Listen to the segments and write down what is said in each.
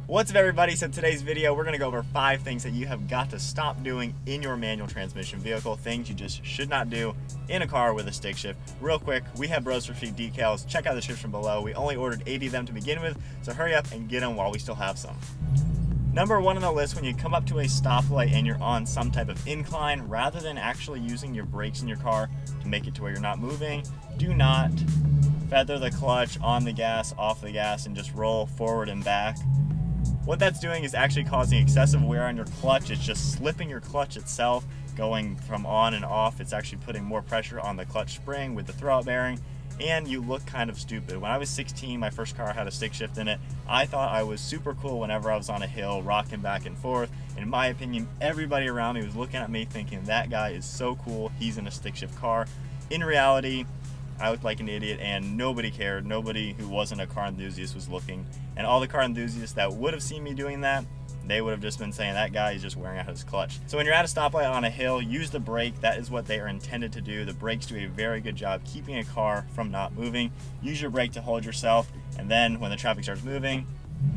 What's up, everybody? So today's video, we're going to go over 5 things that you have got to stop doing in your manual transmission vehicle, things you just should not do in a car with a stick shift. Real quick, we have Bros for Feet decals. Check out the description below. We only ordered 80 of them to begin with, so hurry up and get them while we still have some. Number 1 on the list, when you come up to a stoplight and you're on some type of incline, rather than actually using your brakes in your car to make it to where you're not moving, do not feather the clutch on the gas, off the gas, and just roll forward and back. What that's doing is actually causing excessive wear on your clutch. It's just slipping your clutch itself, going from on and off. It's actually putting more pressure on the clutch spring with the throwout bearing, and you look kind of stupid. When I was 16, my first car had a stick shift in it. I thought I was super cool whenever I was on a hill, rocking back and forth. In my opinion, everybody around me was looking at me thinking, that guy is so cool, he's in a stick shift car. In reality, I looked like an idiot and nobody cared. Nobody who wasn't a car enthusiast was looking. And all the car enthusiasts that would have seen me doing that, they would have just been saying that guy is just wearing out his clutch. So when you're at a stoplight on a hill, use the brake. That is what they are intended to do. The brakes do a very good job keeping a car from not moving. Use your brake to hold yourself, and then when the traffic starts moving,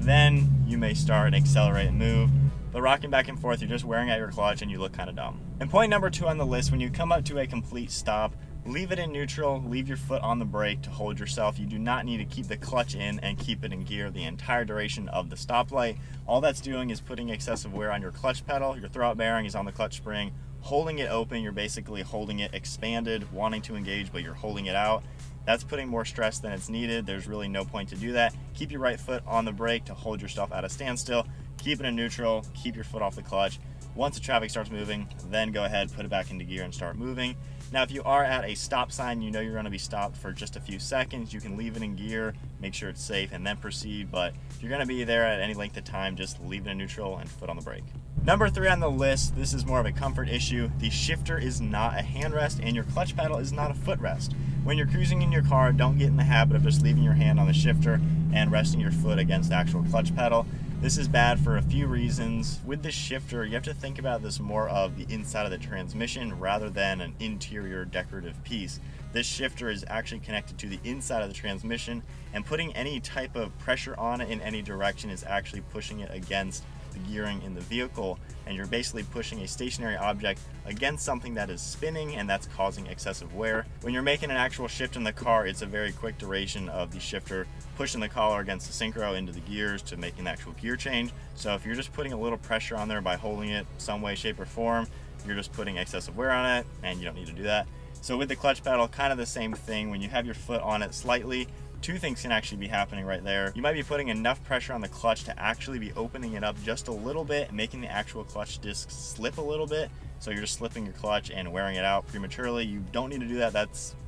then you may start and accelerate and move. But rocking back and forth, you're just wearing out your clutch and you look kind of dumb. And point number 2 on the list, when you come up to a complete stop, leave it in neutral, leave your foot on the brake to hold yourself. You do not need to keep the clutch in and keep it in gear the entire duration of the stoplight. All that's doing is putting excessive wear on your clutch pedal. Your throwout bearing is on the clutch spring. Holding it open, you're basically holding it expanded, wanting to engage, but you're holding it out. That's putting more stress than it's needed. There's really no point to do that. Keep your right foot on the brake to hold yourself at a standstill. Keep it in neutral, keep your foot off the clutch. Once the traffic starts moving, then go ahead, put it back into gear and start moving. Now, if you are at a stop sign, you know you're going to be stopped for just a few seconds. You can leave it in gear, make sure it's safe, and then proceed. But if you're going to be there at any length of time, just leave it in neutral and foot on the brake. Number 3 on the list, this is more of a comfort issue. The shifter is not a handrest and your clutch pedal is not a footrest. When you're cruising in your car, don't get in the habit of just leaving your hand on the shifter and resting your foot against the actual clutch pedal. This is bad for a few reasons. With the shifter, you have to think about this more of the inside of the transmission rather than an interior decorative piece. This shifter is actually connected to the inside of the transmission, and putting any type of pressure on it in any direction is actually pushing it against the gearing in the vehicle, and you're basically pushing a stationary object against something that is spinning, and that's causing excessive wear. When you're making an actual shift in the car, it's a very quick duration of the shifter pushing the collar against the synchro into the gears to make an actual gear change. So if you're just putting a little pressure on there by holding it some way, shape, or form, you're just putting excessive wear on it, and you don't need to do that. So with the clutch pedal, kind of the same thing. When you have your foot on it slightly, 2 things can actually be happening right there. You might be putting enough pressure on the clutch to actually be opening it up just a little bit, making the actual clutch disc slip a little bit. So you're just slipping your clutch and wearing it out prematurely. You don't need to do that.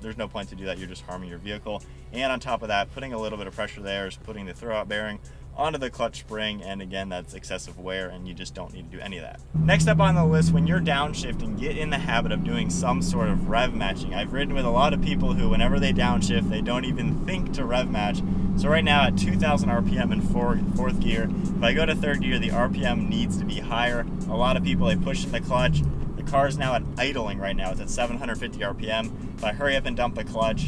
There's no point to do that. You're just harming your vehicle. And on top of that, putting a little bit of pressure there is putting the throwout bearing onto the clutch spring, and again, that's excessive wear, and you just don't need to do any of that. Next up on the list, when you're downshifting, get in the habit of doing some sort of rev matching. I've ridden with a lot of people who, whenever they downshift, they don't even think to rev match. So right now at 2,000 RPM in fourth gear, if I go to 3rd gear, the RPM needs to be higher. A lot of people, they push in the clutch. The car is now at idling right now. It's at 750 RPM. If I hurry up and dump the clutch,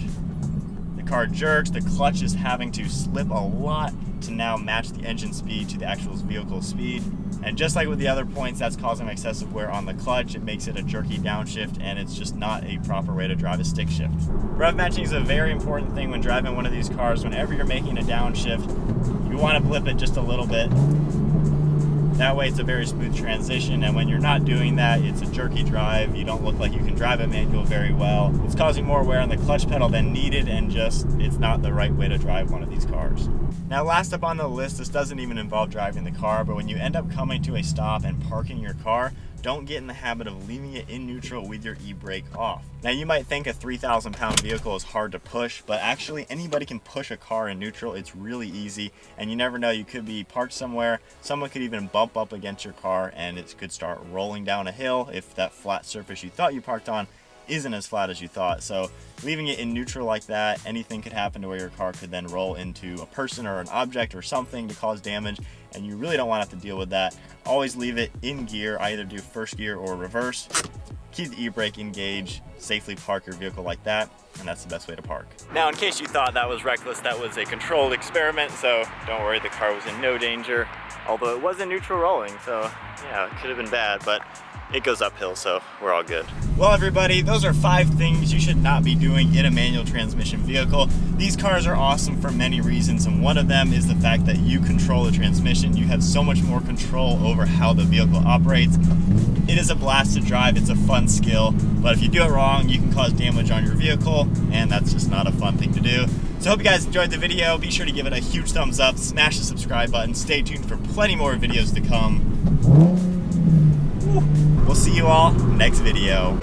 the car jerks. The clutch is having to slip a lot to now match the engine speed to the actual vehicle speed. And just like with the other points, that's causing excessive wear on the clutch. It makes it a jerky downshift, and it's just not a proper way to drive a stick shift. Rev matching is a very important thing when driving one of these cars. Whenever you're making a downshift, you want to blip it just a little bit. That way it's a very smooth transition, and when you're not doing that, it's a jerky drive. You don't look like you can drive a manual very well. It's causing more wear on the clutch pedal than needed, and just it's not the right way to drive one of these cars. Now, last up on the list, this doesn't even involve driving the car, but when you end up coming to a stop and parking your car, don't get in the habit of leaving it in neutral with your e-brake off. Now, you might think a 3,000 pound vehicle is hard to push, but actually anybody can push a car in neutral. It's really easy, and you never know, you could be parked somewhere, someone could even bump up against your car and it could start rolling down a hill if that flat surface you thought you parked on isn't as flat as you thought. So leaving it in neutral like that, anything could happen to where your car could then roll into a person or an object or something to cause damage, and you really don't want to have to deal with that. Always leave it in gear, either do first gear or reverse. keep the e-brake engaged, safely park your vehicle like that, and that's the best way to park. Now, in case you thought that was reckless, that was a controlled experiment, so don't worry, the car was in no danger, although it was in neutral rolling, so yeah, it could have been bad, but it goes uphill, so we're all good. Well, everybody, those are 5 things you should not be doing in a manual transmission vehicle. These cars are awesome for many reasons, and one of them is the fact that you control the transmission. You have so much more control over how the vehicle operates. It is a blast to drive, it's a fun skill, but if you do it wrong, you can cause damage on your vehicle, and that's just not a fun thing to do. So I hope you guys enjoyed the video. Be sure to give it a huge thumbs up, smash the subscribe button, stay tuned for plenty more videos to come. We'll see you all next video.